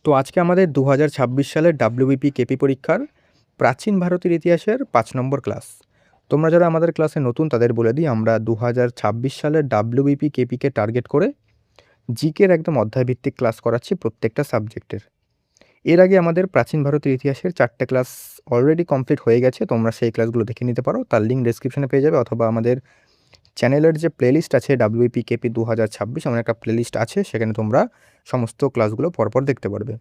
তো আজকে আমাদের 2026 সালের ডাব্লিউবিপি কেপি পরীক্ষার প্রাচীন ভারতের ইতিহাসের 5 নম্বর ক্লাস। তোমরা যারা আমাদের ক্লাসে নতুন তাদের বলে দিই, আমরা 2026 সালের ডাব্লিউবিপি কেপিকে টার্গেট করে জিকের একদম অধ্যায়ভিত্তিক ক্লাস করাচ্ছি প্রত্যেকটা সাবজেক্টের। এর আগে আমাদের প্রাচীন ভারতের ইতিহাসের 4টে ক্লাস অলরেডি কমপ্লিট হয়ে গেছে। তোমরা সেই ক্লাসগুলো দেখে নিতে পারো, তার লিঙ্ক ডেসক্রিপশনে পেয়ে যাবে, অথবা আমাদের চ্যানেলের যে প্লেলিস্ট আছে ডাব্লিউবিপি কেপি 2026 আমার একটা প্লেলিস্ট আছে, সেখানে তোমরা সমস্ত ক্লাসগুলো পরপর দেখতে পারবে।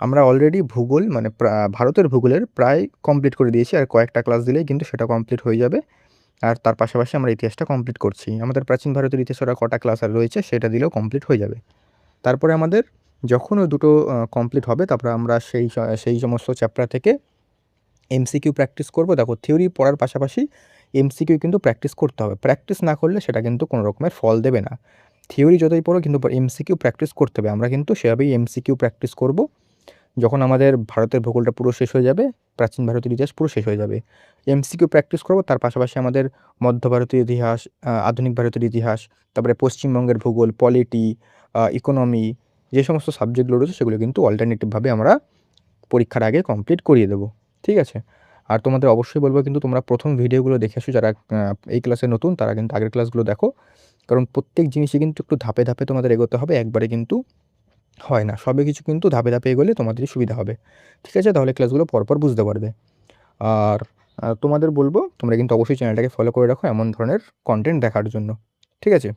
আমরা অলরেডি ভূগোল মানে ভারতের ভূগোলের প্রায় কমপ্লিট করে দিয়েছি, আর কয়েকটা ক্লাস দিলেই কিন্তু সেটা কমপ্লিট হয়ে যাবে। আর তার পাশাপাশি আমরা ইতিহাসটা কমপ্লিট করছি। আমাদের প্রাচীন ভারতের ইতিহাসের আর কটা ক্লাস আর রয়েছে সেটা দিলেও কমপ্লিট হয়ে যাবে। তারপরে আমাদের যখন ওই দুটো কমপ্লিট হবে, তারপরে আমরা সেই সমস্ত চ্যাপ্টার থেকে এমসিকিউ প্র্যাকটিস করব। দেখো, থিওরি পড়ার পাশাপাশি এমসিকিউ কিন্তু প্র্যাকটিস করতে হবে। প্র্যাকটিস না করলে সেটা কিন্তু কোনো রকমের ফল দেবে না। থিওরি যতই পড়ো, কিন্তু এমসিকিউ প্র্যাকটিস করতে হবে। আমরা কিন্তু সেভাবেই এমসিকিউ প্র্যাকটিস করব। যখন আমাদের ভারতের ভূগোলটা পুরো শেষ হয়ে যাবে, প্রাচীন ভারতের ইতিহাস পুরো শেষ হয়ে যাবে, এমসিকিউ প্র্যাকটিস করব। তার পাশাপাশি আমাদের মধ্য ভারতের ইতিহাস, আধুনিক ভারতের ইতিহাস, তারপরে পশ্চিমবঙ্গের ভূগোল, পলিটি, ইকোনমি, যে সমস্ত সাবজেক্টগুলো রয়েছে সেগুলো কিন্তু অল্টারনেটিভভাবে আমরা পরীক্ষার আগে কমপ্লিট করিয়ে দেবো। ঠিক আছে? আর তোমাদের অবশ্যই বলবো, কিন্তু তোমরা প্রথম ভিডিওগুলো দেখে আসো। যারা এই ক্লাসে নতুন তারা কিন্তু আগের ক্লাসগুলো দেখো, কারণ প্রত্যেক জিনিসই কিন্তু একটু ধাপে ধাপে তোমাদের এগোতে হবে, একবারে কিন্তু হয় না। সবে কিছু কিন্তু ধাপে ধাপে এগোলে তোমাদেরই সুবিধা হবে। ঠিক আছে? তাহলে ক্লাসগুলো পরপর বুঝতে পারবে। আর তোমাদের বলবো, তোমরা কিন্তু অবশ্যই চ্যানেলটাকে ফলো করে রাখো এমন ধরনের কন্টেন্ট দেখার জন্য। ঠিক আছে?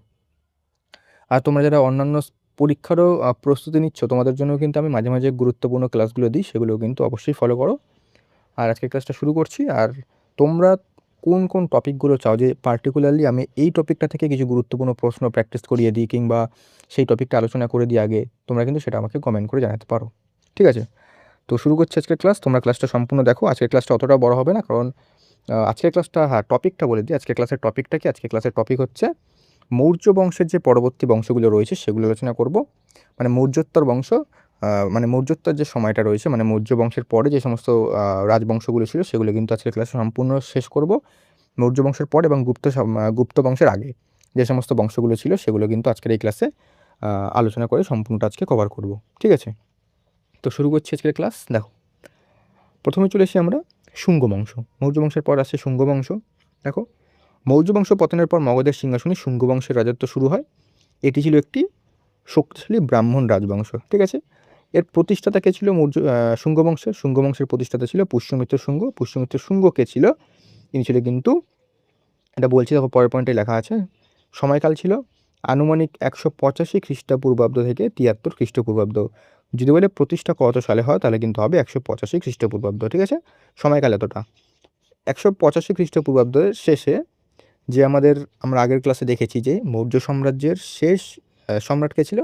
আর তোমরা যারা অন্যান্য পরীক্ষারও প্রস্তুতি নিচ্ছ, তোমাদের জন্য কিন্তু আমি মাঝে মাঝে গুরুত্বপূর্ণ ক্লাসগুলো দিই, সেগুলোও কিন্তু অবশ্যই ফলো করো। আর আজকের ক্লাসটা শুরু করছি। আর তোমরা কোন কোন টপিকগুলো চাও যে পার্টিকুলারলি আমি এই টপিকটা থেকে কিছু গুরুত্বপূর্ণ প্রশ্ন প্র্যাকটিস করিয়ে দিই, কিংবা সেই টপিকটা আলোচনা করে দিই আগে, তোমরা কিন্তু সেটা আমাকে কমেন্ট করে জানাতে পারো। ঠিক আছে? তো শুরু করছি আজকের ক্লাস। তোমরা ক্লাসটা সম্পূর্ণ দেখো। আজকের ক্লাসটা অতটা বড় হবে না, কারণ আজকের ক্লাসটা, টপিকটা বলে দিই। আজকের ক্লাসের টপিকটা কি? আজকের ক্লাসের টপিক হচ্ছে মৌর্য বংশের যে পরবর্তী বংশগুলো রয়েছে সেগুলো আলোচনা করব। মানে মৌর্যোত্তর বংশ, মানে মৌর্যোত্তর যে সময়টা রয়েছে, মানে মৌর্য বংশের পরে যে সমস্ত রাজবংশগুলো ছিল সেগুলো কিন্তু আজকের ক্লাসে সম্পূর্ণ শেষ করব। মৌর্য বংশের পর এবং গুপ্ত বংশের আগে যে সমস্ত বংশগুলো ছিল সেগুলো কিন্তু আজকের এই ক্লাসে আলোচনা করে সম্পূর্ণটা আজকে কভার করব। ঠিক আছে? তো শুরু করছি আজকের ক্লাস। দেখো, প্রথমে চলে এসেছি আমরা শুঙ্গ বংশ। মৌর্য বংশের পর আসছে শুঙ্গ বংশ। দেখো, মৌর্য বংশ পতনের পর মগধের সিংহাসনে শুঙ্গ বংশের রাজত্ব শুরু হয়। এটি ছিল একটি শক্তিশালী ব্রাহ্মণ রাজবংশ। ঠিক আছে? এর প্রতিষ্ঠাতা কে ছিল? শুঙ্গ বংশের। শুঙ্গ বংশের প্রতিষ্ঠাতা ছিল পুষ্যমিত্র শুঙ্গ। পুষ্যমিত্র শুঙ্গ কে ছিল? তিনি ছিল কিন্তু, এটা বলছি দেখো পরের পয়েন্টে লেখা আছে, সময়কাল ছিল আনুমানিক 185 খ্রিস্টপূর্বাব্দ থেকে 73 খ্রিস্টপূর্বাব্দ। যদি বলে প্রতিষ্ঠা কত সালে হয়, তাহলে কিন্তু হবে 185 খ্রিস্টপূর্বাব্দ। ঠিক আছে? সময়কাল এতটা। 185 খ্রিস্টপূর্বাব্দের শেষে যে আমরা আগের ক্লাসে দেখেছি যে মৌর্য সাম্রাজ্যের শেষ সম্রাট কে ছিল?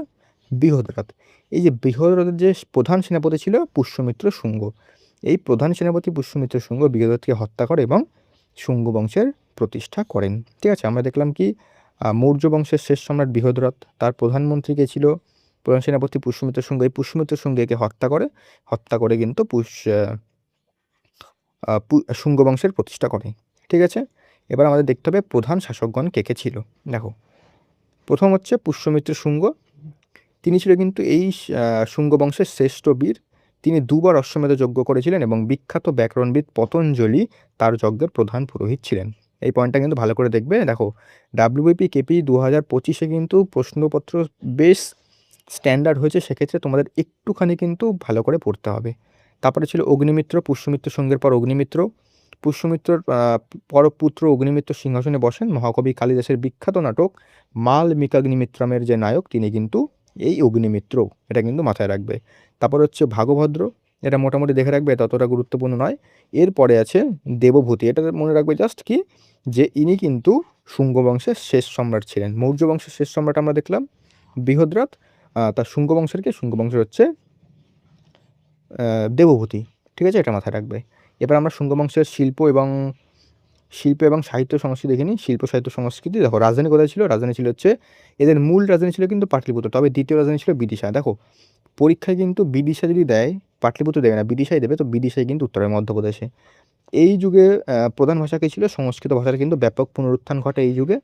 বৃহদ্রথ। এই যে বৃহদ্রথের যে প্রধান সেনাপতি ছিল পুষ্যমিত্র শুঙ্গ। এই প্রধান সেনাপতি পুষ্যমিত্র শুঙ্গ বৃহদ্রথকে হত্যা করে এবং শুঙ্গ বংশের প্রতিষ্ঠা করেন। ঠিক আছে? আমরা দেখলাম কি, মৌর্য বংশের শেষ সম্রাট বৃহদ্রথ, তার প্রধানমন্ত্রী কে ছিল? প্রধান সেনাপতি পুষ্যমিত্র শুঙ্গ। এই পুষ্যমিত্র শুঙ্গকে হত্যা করে কিন্তু শুঙ্গ বংশের প্রতিষ্ঠা করে। ঠিক আছে? এবার আমাদের দেখতে হবে প্রধান শাসকগণ কে কে ছিল। দেখো, প্রথম হচ্ছে পুষ্যমিত্র শুঙ্গ। তিনি ছিল কিন্তু এই শুঙ্গ বংশের শ্রেষ্ঠ বীর। তিনি দুবার অশ্বমেধ যজ্ঞ করেছিলেন এবং বিখ্যাত ব্যাকরণবিদ পতঞ্জলি তার যজ্ঞের প্রধান পুরোহিত ছিলেন। এই পয়েন্টটা কিন্তু ভালো করে দেখবে। দেখো, ডাব্লিউবিপি কেপি 2025-এ কিন্তু প্রশ্নপত্র বেশ স্ট্যান্ডার্ড হয়েছে, সেক্ষেত্রে তোমাদের একটুখানি কিন্তু ভালো করে পড়তে হবে। তারপরে ছিল অগ্নিমিত্র। পুষ্যমিত্র শুঙ্গের পর অগ্নিমিত্র। পুষ্যমিত্রর পুত্র অগ্নিমিত্র সিংহাসনে বসেন। মহাকবি কালিদাসের বিখ্যাত নাটক মালবিকাগ্নিমিত্রমের যে নায়ক, তিনি কিন্তু এই অগ্নিমিত্র। এটা কিন্তু মাথায় রাখবে। তারপর হচ্ছে ভাগভদ্র। এটা মোটামুটি দেখে রাখবে, ততটা গুরুত্বপূর্ণ নয়। এরপরে আছে দেবভূতি। এটা মনে রাখবে জাস্ট কি, যে ইনি কিন্তু শুঙ্গ বংশের শেষ সম্রাট ছিলেন। মৌর্য বংশের শেষ সম্রাট আমরা দেখলাম বৃহদ্রথ, তার শুঙ্গ বংশের হচ্ছে দেবভূতি। ঠিক আছে? এটা মাথায় রাখবে। এবার আমরা শুঙ্গ বংশের শিল্প এবং সাহিত্য সংস্কৃতি দেখে নিই। শিল্প সাহিত্য সংস্কৃতি। দেখো, রাজধানী কোথায় ছিল? রাজধানী ছিল হচ্ছে, এদের মূল রাজধানী ছিল কিন্তু পাটলিপুত্র, তবে দ্বিতীয় রাজধানী ছিল বিদিশা। দেখো, পরীক্ষায় কিন্তু বিদিশা যদি দেয়, পাটলিপুত্র দেবে না, বিদিশাই দেবে। তো বিদিশাই কিন্তু উত্তরের মধ্যপ্রদেশে। এই যুগে প্রধান ভাষা কী ছিল? সংস্কৃত ভাষার কিন্তু ব্যাপক পুনরুত্থান ঘটে এই যুগে।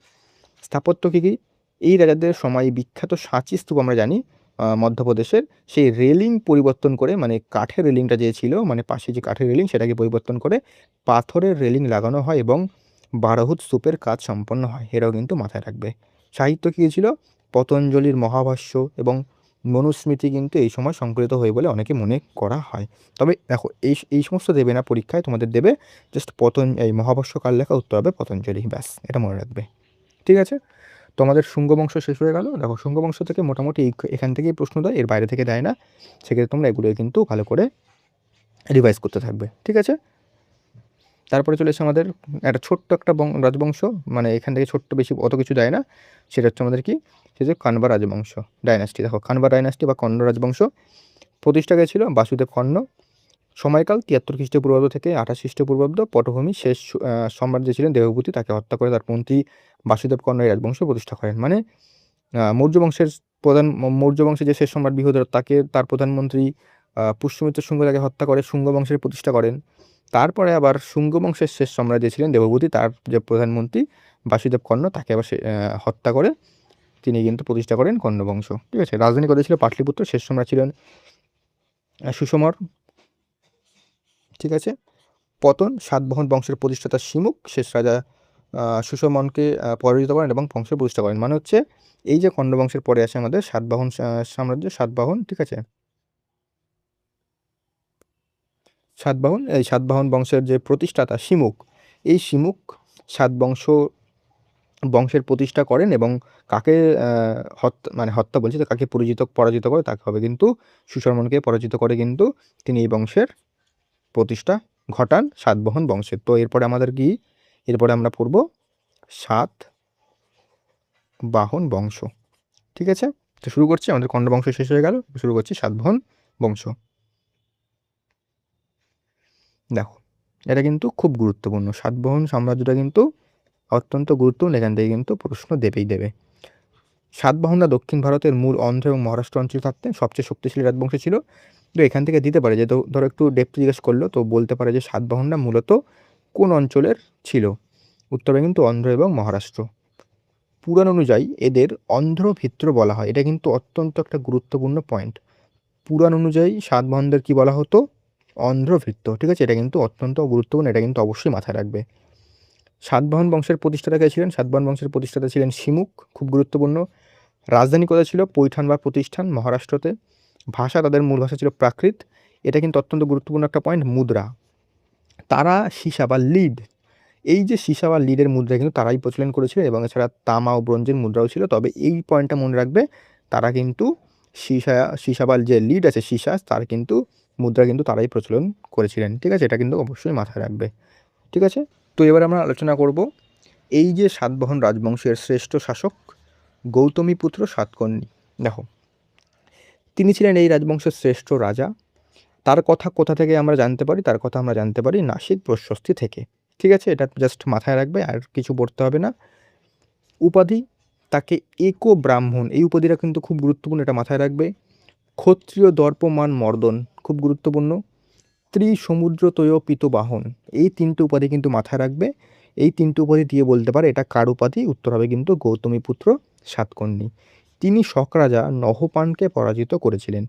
স্থাপত্য কী কী? এই রাজাদের সময় বিখ্যাত সাঁচি স্তূপ আমরা জানি মধ্যপ্রদেশের সেই রেলিং পরিবর্তন করে, মানে কাঠের রেলিংটা যে ছিল, মানে পাশে যে কাঠের রেলিং সেটাকে পরিবর্তন করে পাথরের রেলিং লাগানো হয় এবং 12 স্তূপের কাজ সম্পন্ন হয়। এটাও কিন্তু মাথায় রাখবে। সাহিত্য কী ছিল? পতঞ্জলির মহাভাষ্য এবং মনুস্মৃতি কিন্তু এই সময় সংকলিত হয় বলে অনেকে মনে করা হয়। তবে দেখো এই সমস্ত দেবে না পরীক্ষায়, তোমাদের দেবে জাস্ট এই মহাভাষ্য কার লেখা? উত্তর হবে পতঞ্জলি, ব্যাস এটা মনে রাখবে। ঠিক আছে? তো আমাদের শুঙ্গ বংশ শেষ হয়ে গেল। দেখো শুঙ্গ বংশ থেকে মোটামুটি এখান থেকেই প্রশ্ন দেয়, এর বাইরে থেকে দেয় না। সেক্ষেত্রে তোমরা এগুলোই কিন্তু ভালো করে রিভাইজ করতে থাকবে। ঠিক আছে? তারপরে চলে এসে আমাদের একটা ছোট্ট একটা রাজবংশ, মানে এখান থেকে ছোট্ট, বেশি অত কিছু দেয় না। সেটা হচ্ছে আমাদের কি? সে যে কানবা রাজবংশ ডাইনাস্টি। দেখো কানবা ডাইনাস্টি বা কণ্ব রাজবংশ প্রতিষ্ঠা ছিল বাসুদেব কর্ণ। সময়কাল 73 খ্রিস্টপূর্বাব্দ থেকে 28 খ্রিস্টপূর্বাব্দ। পটভূমি শেষ সম্রাট যে ছিলেন দেবভূতি, তাকে হত্যা করে তার মন্ত্রী বাসুদেব কর্ণ এই রাজবংশ প্রতিষ্ঠা করেন। মানে মৌর্য বংশের মৌর্য বংশের যে শেষ সম্রাট বৃহদ্রথ, তাকে তার প্রধানমন্ত্রী পুষ্যমিত্র শুঙ্গ তাকে হত্যা করে শুঙ্গ বংশের প্রতিষ্ঠা করেন। তারপরে আবার শুঙ্গ বংশের শেষ সম্রাট যে ছিলেন দেবভূতি, তার যে প্রধানমন্ত্রী বাসুদেব কর্ণ, তাকে আবার হত্যা করে তিনি কিন্তু প্রতিষ্ঠা করেন কর্ণ বংশ। ঠিক আছে? রাজধানী কোথায় ছিল? পাটলিপুত্র। শেষ সম্রাট ছিলেন সুসমর। ঠিক আছে? পতন সাতবাহন বংশের প্রতিষ্ঠাতা শিমুক শেষ রাজা সুসমনকে পরাজিত করেন এবং বংশের প্রতিষ্ঠা করেন। মানে হচ্ছে এই যে কণ্ড বংশের পরে আসে আমাদের সাতবাহন সাম্রাজ্য, সাতবাহন। ঠিক আছে? সাতবাহন, এই সাতবাহন বংশের যে প্রতিষ্ঠাতা শিমুক, এই শিমুক বংশের প্রতিষ্ঠা করেন এবং কাকে হত্যা বলছি তো, কাকে পরাজিত করে? তাকে হবে কিন্তু সুশর্মনকে পরাজিত করে কিন্তু তিনি এই বংশের প্রতিষ্ঠা ঘটান সাতবাহন বংশের। তো এরপরে আমাদের কি? এরপরে আমরা পড়ব সাতবাহন বংশ। ঠিক আছে? তো শুরু করছি, আমাদের কণ্ড বংশ শেষ হয়ে গেল, শুরু করছি সাতবাহন বংশ। দেখো এটা কিন্তু খুব গুরুত্বপূর্ণ, সাতবাহন সাম্রাজ্যটা কিন্তু অত্যন্ত গুরুত্বপূর্ণ, এখান থেকে কিন্তু প্রশ্ন দেবেই দেবে। সাতবাহনরা দক্ষিণ ভারতের মূল অন্ধ্র এবং মহারাষ্ট্র অঞ্চলে থাকতেন, সবচেয়ে শক্তিশালী রাজবংশ ছিল। তো এখান থেকে দিতে পারে যে, ধরো একটু ডেপথ জিজ্ঞেস করলো, তো বলতে পারে যে সাতবাহনরা মূলত কোন অঞ্চলের ছিল? উত্তরে কিন্তু অন্ধ্র এবং মহারাষ্ট্র। পুরাণ অনুযায়ী এদের অন্ধ্রভিত্র বলা হয়। এটা কিন্তু অত্যন্ত একটা গুরুত্বপূর্ণ পয়েন্ট। পুরাণ অনুযায়ী সাতবাহনদের কি বলা হতো? অন্ধ্রভৃত্য। ঠিক আছে? এটা কিন্তু অত্যন্ত গুরুত্বপূর্ণ, এটা কিন্তু অবশ্যই মাথায় রাখবে। সাতবাহন বংশের প্রতিষ্ঠাতা কে ছিলেন? সাতবাহন বংশের প্রতিষ্ঠাতা ছিলেন শিমুক, খুব গুরুত্বপূর্ণ। রাজধানী কোথায় ছিল? পৈঠান বা প্রতিষ্ঠান, মহারাষ্ট্রতে। ভাষা, তাদের মূল ভাষা ছিল প্রাকৃত। এটা কিন্তু অত্যন্ত গুরুত্বপূর্ণ একটা পয়েন্ট। মুদ্রা, তারা সীসা বা লিড, এই যে সীসা বা লিডের মুদ্রা কিন্তু তারাই প্রচলন করেছিল, এবং এছাড়া তামা ও ব্রোঞ্জের মুদ্রাও ছিল। তবে এই পয়েন্টটা মনে রাখবে, তারা কিন্তু সীসা বা যে লিড আছে সীসা, তার কিন্তু মুদ্রা কিন্তু তারাই প্রচলন করেছিলেন। ঠিক আছে? এটা কিন্তু অবশ্যই মাথায় রাখবে। ঠিক আছে? তো এবার আমরা আলোচনা করব এই যে সাতবাহন রাজবংশের শ্রেষ্ঠ শাসক গৌতমীপুত্র সাতকর্ণী। দেখো তিনি ছিলেন এই রাজবংশের শ্রেষ্ঠ রাজা। তার কথা কোথা থেকে আমরা জানতে পারি? তার কথা আমরা জানতে পারি নাসিক প্রশস্তি থেকে। ঠিক আছে? এটা জাস্ট মাথায় রাখবে, আর কিছু পড়তে হবে না। উপাধি, তাকে একো ব্রাহ্মণ, এই উপাধিটা কিন্তু খুব গুরুত্বপূর্ণ, এটা মাথায় রাখবে। ক্ষত্রিয় দর্পমান মর্দন, খুব গুরুত্বপূর্ণ। ত্রিসমুদ্রতয় পিতবাহন, এই তিনটে উপাধি কিন্তু মাথায় রাখবে। এই তিনটে উপাধি দিয়ে বলতে পারে এটা কার উপাধি? উত্তর হবে কিন্তু গৌতমীপুত্র সাতকর্ণী। তিনি শক রাজা নহপানকে পরাজিত করেছিলেন।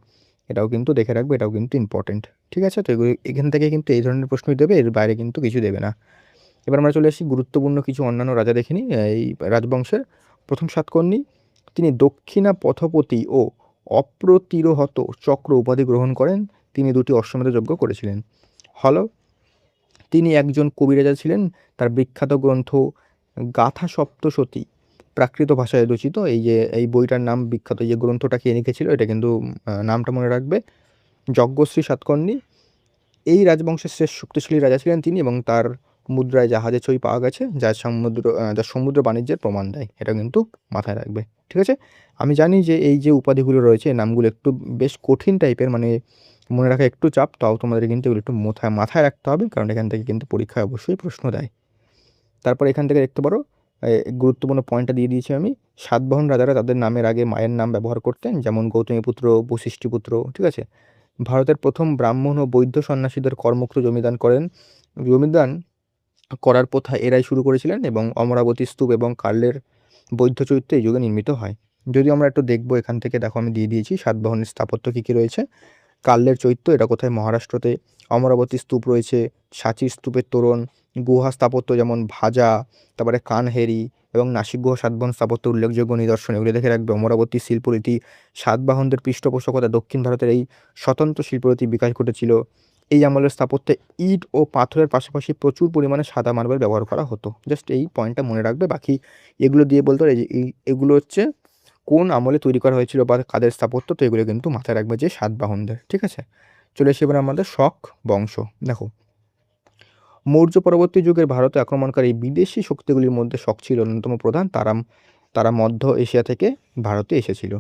এটাও কিন্তু দেখে রাখবে, এটাও কিন্তু ইম্পর্টেন্ট। ঠিক আছে? তো এখান থেকে কিন্তু এই ধরনের প্রশ্নই দেবে, এর বাইরে কিন্তু কিছু দেবে না। এবার আমরা চলে আসি গুরুত্বপূর্ণ কিছু অন্যান্য রাজা দেখে নিই এই রাজবংশের। প্রথম সাতকর্ণী, তিনি দক্ষিণা পথপতি ও অপ্রতিরোহত চক্র উপাধি গ্রহণ করেন। তিনি 2টি অশ্বমেধ যজ্ঞ করেছিলেন। হলো, তিনি একজন কবিরাজা ছিলেন। তার বিখ্যাত গ্রন্থ গাথা সপ্তশতী প্রাকৃত ভাষায় রচিত। এই বইটার নাম বিখ্যাত, যে গ্রন্থটা কে লিখেছিল এটা কিন্তু নামটা মনে রাখবে, যজ্ঞশ্রী সাতকর্ণী। এই রাজবংশের শেষ শক্তিশালী রাজা ছিলেন তিনি, এবং তার মুদ্রায় জাহাজের ছবি পাওয়া গেছে, যা সমুদ্র বাণিজ্যের প্রমাণ দেয়। এটা কিন্তু মাথায় রাখবে। ঠিক আছে? আমি জানি যে এই যে উপাধিগুলো রয়েছে, নামগুলো একটু বেশ কঠিন টাইপের, মানে মনে রাখা একটু চাপ, তাও তোমাদের কিন্তু এগুলো একটু মাথায় রাখতে হবে, কারণ এখান থেকে কিন্তু পরীক্ষায় অবশ্যই প্রশ্ন দেয়। তারপর এখান থেকে দেখতে পারো গুরুত্বপূর্ণ পয়েন্টটা দিয়ে দিয়েছি আমি। সাতবাহন রাজারা তাদের নামের আগে মায়ের নাম ব্যবহার করতেন, যেমন গৌতমীপুত্র, বশিষ্ঠীপুত্র। ঠিক আছে? ভারতের প্রথম ব্রাহ্মণ ও বৌদ্ধ সন্ন্যাসীদের কর্মক্র জমিদান করেন। জমিদান করার প্রথা এরাই শুরু করেছিলেন, এবং অমরাবতী স্তূপ এবং কার্লের বৌদ্ধ চরিত্র এই যুগে নির্মিত হয়। যদিও আমরা একটু দেখবো এখান থেকে, দেখো আমি দিয়ে দিয়েছি সাতবাহনের স্থাপত্য কী কী রয়েছে। কাল্লের চৈত্য, এটা কোথায়? মহারাষ্ট্রতে। অমরাবতী স্তূপ রয়েছে, সাঁচির স্তূপের তোরণ, গুহা স্থাপত্য যেমন ভাজা, তারপরে কানহেরি এবং নাসিক গুহা সাতবাহন স্থাপত্য উল্লেখযোগ্য নিদর্শন, এগুলো দেখে রাখবে। অমরাবতী শিল্পরীতি, সাতবাহনদের পৃষ্ঠপোষকতা, দক্ষিণ ভারতের এই স্বতন্ত্র শিল্পরীতি বিকাশ ঘটেছিল। এই আমলের স্থাপত্যে ইট ও পাথরের পাশাপাশি প্রচুর পরিমাণে সাদা মার্বেল ব্যবহার করা হতো। জাস্ট এই পয়েন্টটা মনে রাখবে, বাকি এগুলো দিয়ে বলতে পারে যে এগুলো হচ্ছে কোন আমলে তৈরি করা হয়েছিল বা কাদের স্থাপত্য, তো এগুলো কিন্তু মাথায় রাখবে যে সাতবাহনদের। ঠিক আছে, চলে আসি এবার আমাদের শক বংশ। দেখো, মৌর্য পরবর্তী যুগের ভারতে আক্রমণকারী বিদেশি শক্তিগুলির মধ্যে শক ছিল অন্যতম প্রধান। তারা মধ্য এশিয়া থেকে ভারতে এসেছিল।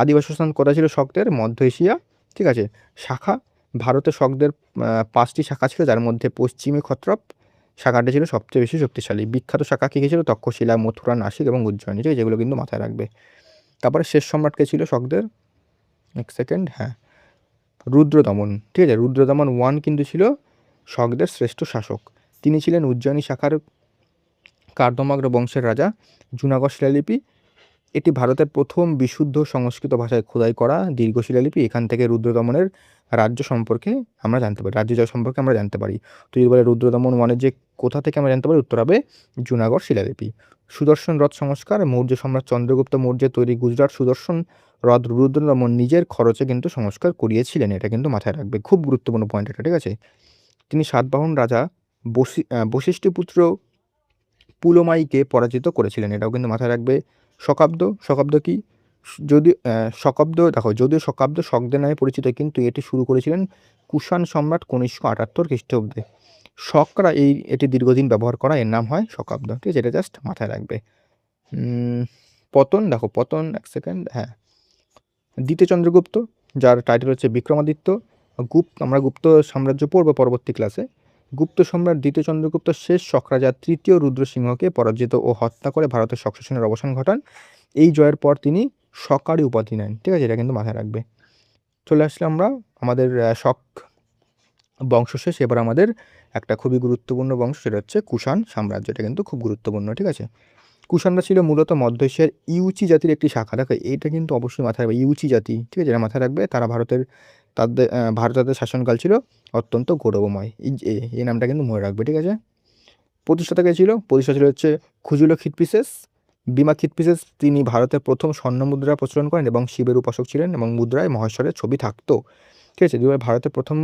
আদি বাসস্থান কোথায় ছিল শকদের? মধ্য এশিয়া। ঠিক আছে, শাখা, ভারতে শকদের 5টি শাখা ছিল, যার মধ্যে পশ্চিমী ক্ষত্রপ শাখাটা ছিল সবচেয়ে বেশি শক্তিশালী। বিখ্যাত শাখা কী ছিল? তক্ষশিলা, মথুরা, নাসিক এবং উজ্জয়িনী। ঠিক আছে, যেগুলো কিন্তু মাথায় রাখবে। তারপরে শেষ সম্রাট কে ছিল শকদের? এক সেকেন্ড, হ্যাঁ, রুদ্রদমন। ঠিক আছে, রুদ্রদমন 1 কিন্তু ছিল শকদের শ্রেষ্ঠ শাসক। তিনি ছিলেন উজ্জয়িনী শাখার কার্দমাগ্র বংশের রাজা। জুনাগড় শিলালিপি, এটি ভারতের প্রথম বিশুদ্ধ সংস্কৃত ভাষায় খোদাই করা দীর্ঘ শিলালিপি। এখান থেকে রুদ্রদমনের রাজ্য সম্পর্কে আমরা জানতে পারি, রাজ্য জয় সম্পর্কে আমরা জানতে পারি। তো যদি বলে রুদ্রদমন 1-এর যে কোথা থেকে আমরা জানতে পারি, উত্তর হবে জুনাগড় শিলালিপি। সুদর্শন রথ সংস্কার, মৌর্য সম্রাট চন্দ্রগুপ্ত মৌর্যের তৈরি গুজরাট সুদর্শন হ্রদ রুদ্রদমন নিজের খরচে কিন্তু সংস্কার করিয়েছিলেন। এটা কিন্তু মাথায় রাখবে, খুব গুরুত্বপূর্ণ পয়েন্ট এটা। ঠিক আছে, তিনি সাতবাহন রাজা বশিষ্ঠপুত্র পুলোমাইকে পরাজিত করেছিলেন। এটাও কিন্তু মাথায় রাখবে। শকাব্দ, শকাব্দ কি? যদি শকাব্দ, দেখো, যদিও শকাব্দ শকদের নামে পরিচিত, কিন্তু এটি শুরু করেছিলেন কুষাণ সম্রাট কনিষ্ক 78 খ্রিস্টাব্দে। শকরা এটি দীর্ঘদিন ব্যবহার করা, এর নাম হয় শকাব্দ। ঠিক আছে, এটা জাস্ট মাথায় রাখবে। পতন, দেখো পতন, এক সেকেন্ড, হ্যাঁ, দ্বিতীয় চন্দ্রগুপ্ত, যার টাইটেল হচ্ছে বিক্রমাদিত্য। আমরা গুপ্ত সাম্রাজ্য পড়ব পরবর্তী ক্লাসে। গুপ্ত সম্রাট দ্বিতীয় চন্দ্রগুপ্ত শেষ শক রাজা তৃতীয় রুদ্রসিংহকে পরাজিত ও হত্যা করে ভারতের শক শাসনের অবসান ঘটান। এই জয়ের পর তিনি শকারি উপাধি নেন। ঠিক আছে, এটা কিন্তু মাথায় রাখবে। চলে আসলে আমরা আমাদের শক বংশ শেষ। এবার আমাদের একটা খুবই গুরুত্বপূর্ণ বংশ, সেটা হচ্ছে কুষাণ সাম্রাজ্য। এটা কিন্তু খুব গুরুত্বপূর্ণ। ঠিক আছে, কুষাণরা ছিল মূলত মধ্য এশিয়ার ইউচি জাতির একটি শাখা। দেখো, এইটা কিন্তু অবশ্যই মাথায় রাখবে, ইউচি জাতি। ঠিক আছে, এটা মাথায় রাখবে। তারা ভারতের শাসনকাল ছিল অত্যন্ত গৌরবময়। এই নামটা কিন্তু মনে রাখবে। ঠিক আছে, প্রতিষ্ঠাতা কে ছিল? প্রতিষ্ঠাতা ছিল হচ্ছে খুজুলো খিতপিসেস, বিমা খিতপিসেস। তিনি ভারতের প্রথম স্বর্ণ মুদ্রা প্রচলন করেন এবং শিবের উপাসক ছিলেন এবং মুদ্রায় মহেশ্বরের ছবি থাকতো। ঠিক আছে, ভারতের প্রথম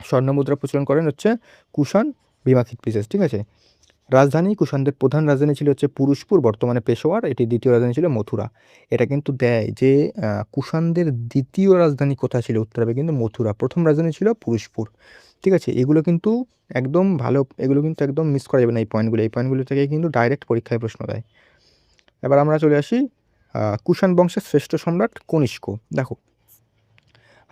স্বর্ণ মুদ্রা প্রচলন করেন হচ্ছে কুষাণ বিমা খিতপিসেস। ঠিক আছে, রাজধানী, কুষাণদের প্রধান রাজধানী ছিল হচ্ছে পুরুষপুর, বর্তমানে পেশোয়ার। এটি দ্বিতীয় রাজধানী ছিল মথুরা। এটা কিন্তু দেয় যে কুষাণদের দ্বিতীয় রাজধানী কোথায় ছিল, উত্তর হবে কিন্তু মথুরা। প্রথম রাজধানী ছিল পুরুষপুর। ঠিক আছে, এগুলো কিন্তু একদম ভালো, এগুলো কিন্তু একদম মিস করা যাবে না। এই পয়েন্টগুলো থেকে কিন্তু ডাইরেক্ট পরীক্ষায় প্রশ্ন দেয়। এবার আমরা চলে আসি কুষাণ বংশের শ্রেষ্ঠ সম্রাট কনিষ্ক। দেখো,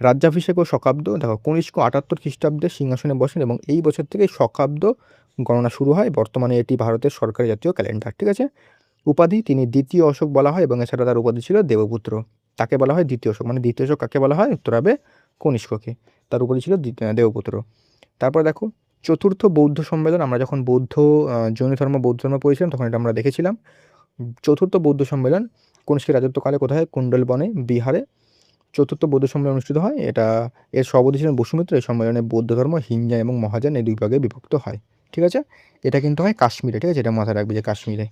রাজ্যাভিষেক ও শকাব্দ, দেখো কনিষ্ক 78 খ্রিস্টাব্দে সিংহাসনে বসেন এবং এই বছর থেকে শকাব্দ গণনা শুরু হয়। বর্তমানে এটি ভারতের সরকারি জাতীয় ক্যালেন্ডার। ঠিক আছে, উপাধি, তিনি দ্বিতীয় অশোক বলা হয় এবং এছাড়া তার উপাধি ছিল দেবপুত্র। তাকে বলা হয় দ্বিতীয় অশোক, মানে দ্বিতীয় অশোক কাকে বলা হয়? উত্তর হবে কনিষ্ককে। তার উপাধি ছিল দেবপুত্র। তারপর দেখো, চতুর্থ বৌদ্ধ সম্মেলন, আমরা যখন জৈন ধর্ম বৌদ্ধ ধর্ম পড়েছিলাম তখন এটা আমরা দেখেছিলাম। চতুর্থ বৌদ্ধ সম্মেলন কনিষ্কের রাজত্বকালে কোথায়? কুণ্ডলবনে, বিহারে চতুর্থ বৌদ্ধ সম্মেলন অনুষ্ঠিত হয়। এর সভাপতি ছিলেন বসুমিত্র। এই সম্মেলনে বৌদ্ধ ধর্ম হিন্দু এবং মহাযান এই দুই ভাগে বিভক্ত হয়। ঠিক আছে, এটা কিন্তু হয় কাশ্মীরে। ঠিক আছে, এটা মাথায় রাখবে যে কাশ্মীরে।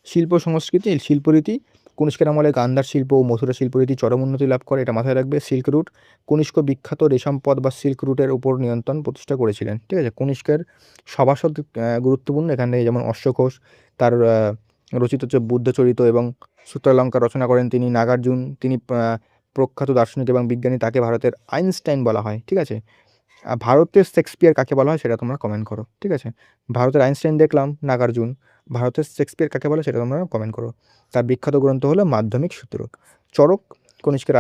শিল্প সংস্কৃতি, শিল্পরীতি, কনিষ্কের আমলে গান্ধার শিল্প ও মথুরা শিল্পরীতি চরম উন্নতি লাভ করে। এটা মাথায় রাখবে। সিল্ক রুট, কনিষ্ক বিখ্যাত রেশম পথ বা সিল্ক রুটের উপর নিয়ন্ত্রণ প্রতিষ্ঠা করেছিলেন। ঠিক আছে, কনিষ্কের সভাসদ গুরুত্বপূর্ণ। এখানে যেমন অশ্বঘোষ, তার রচিত হচ্ছে বুদ্ধচরিত এবং সূত্রালঙ্কার রচনা করেন তিনি। নাগার্জুন, তিনি প্রখ্যাত দার্শনিক এবং বিজ্ঞানী, তাকে ভারতের আইনস্টাইন বলা হয়। ঠিক আছে, ভারতের শেক্সপিয়ার কাকে বলা হয় সেটা তোমরা কমেন্ট করো। ঠিক আছে, ভারতের আইনস্টাইন দেখলাম, নাগার্জুন, ভারতের শেক্সপিয়ার কাকে বলে সেটা তোমরা কমেন্ট করো। তার বিখ্যাত গ্রন্থ হলো মাধ্যমিক সূত্র। চরক, কনিষ্কের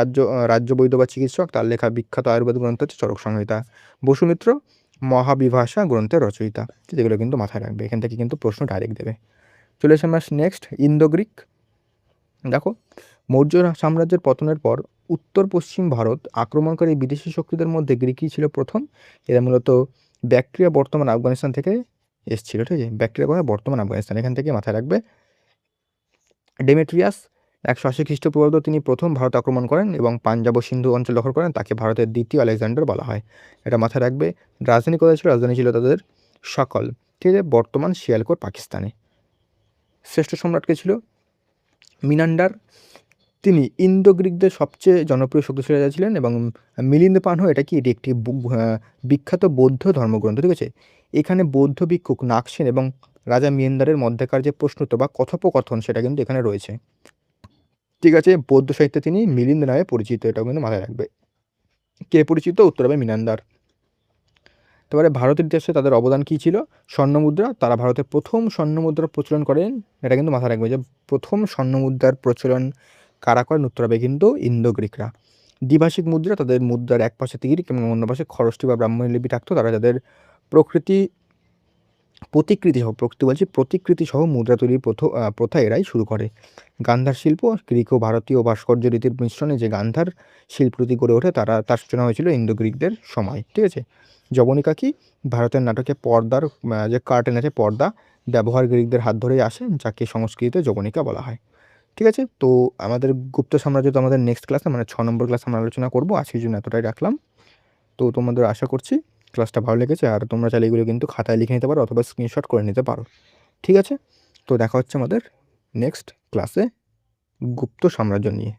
রাজ্য বৈদ্য বা চিকিৎসক, তার লেখা বিখ্যাত আয়ুর্বেদ গ্রন্থ হচ্ছে চরক সংহিতা। বসুমিত্র মহাবিভাষা গ্রন্থের রচয়িতা। যেগুলো কিন্তু মাথায় রাখবে, এখান থেকে কিন্তু প্রশ্ন ডাইরেক্ট দেবে। চলে এসে আমরা নেক্সট ইন্দো গ্রিক। দেখো, মৌর্য সাম্রাজ্যের পতনের পর উত্তর পশ্চিম ভারত আক্রমণকারী বিদেশি শক্তিদের মধ্যে গ্রিকই ছিল প্রথম। এরা মূলত ব্যাকট্রিয়া, বর্তমান আফগানিস্তান থেকে এসেছিল। ঠিক আছে, ব্যাকট্রিয়া কোথায়? বর্তমান আফগানিস্তান। এখান থেকে মাথায় রাখবে। ডেমেট্রিয়াস 180 খ্রিস্টপূর্বাব্দ তিনি প্রথম ভারত আক্রমণ করেন এবং পাঞ্জাব ও সিন্ধু অঞ্চল দখল করেন। তাকে ভারতের দ্বিতীয় আলেকজান্ডার বলা হয়। এটা মাথায় রাখবে। রাজধানী কোথায় ছিল? রাজধানী ছিল তাদের সকল, ঠিক আছে, বর্তমান শিয়ালকোট পাকিস্তানে। শ্রেষ্ঠ সম্রাট কে ছিল? মিনান্ডার। তিনি ইন্দো গ্রিকদের সবচেয়ে জনপ্রিয় শক্তিশালী রাজা ছিলেন এবং মিলিন্দ পানহ, এটা কি? এটি একটি বিখ্যাত বৌদ্ধ ধর্মগ্রন্থ, ঠিক আছে। এখানে বৌদ্ধ ভিক্ষুক নাগসেন এবং রাজা মিহিন্দারের মধ্যেকার যে প্রশ্নোত্তর বা কথোপকথন সেটা কিন্তু এখানে রয়েছে, ঠিক আছে। বৌদ্ধ সাহিত্যে তিনি মিলিন্দ নামে পরিচিত, এটাও কিন্তু মাথায় রাখবে। কে পরিচিত? উত্তর হবে মিনান্দার। তারপরে ভারতের ইতিহাসে তাদের অবদান কী ছিল? স্বর্ণমুদ্রা। তারা ভারতের প্রথম স্বর্ণমুদ্রার প্রচলন করেন, এটা কিন্তু মাথায় রাখবে যে প্রথম স্বর্ণমুদ্রার প্রচলন কারা করেন? উত্তর হবে কিন্তু ইন্দো গ্রিকরা। দ্বিভাষিক মুদ্রা, তাদের মুদ্রার এক পাশে তীর এবং অন্য পাশে খরষ্টি বা ব্রাহ্মণী লিপি থাকতো। তারা যাদের প্রতিকৃতি সহ মুদ্রা তৈরির প্রথা এরাই শুরু করে। গান্ধার শিল্প, গ্রিক ও ভারতীয় ভাস্কর্য রীতির মিশ্রণে যে গান্ধার শিল্পরীতি গড়ে ওঠে তার সূচনা হয়েছিল ইন্দো গ্রিকদের সময়, ঠিক আছে। যবনিকা কি? ভারতের নাটকে পর্দার যে কার্টেন আছে, পর্দা ব্যবহার গ্রিকদের হাত ধরেই আসে, যাকে সংস্কৃতিতে যবনিকা বলা হয়, ঠিক আছে। তো আমাদের গুপ্ত সাম্রাজ্য তো আমাদের নেক্সট ক্লাসে, মানে 6 নম্বর ক্লাসে আমরা আলোচনা করবো। আজকের জন্য এতটাই রাখলাম। তো তোমাদের আশা করছি ক্লাসটা ভালো লেগেছে, আর তোমরা চাইলে এগুলো কিন্তু খাতায় লিখে নিতে পারো অথবা স্ক্রিনশট করে নিতে পারো, ঠিক আছে। তো দেখা হচ্ছে আমাদের নেক্সট ক্লাসে গুপ্ত সাম্রাজ্য নিয়ে।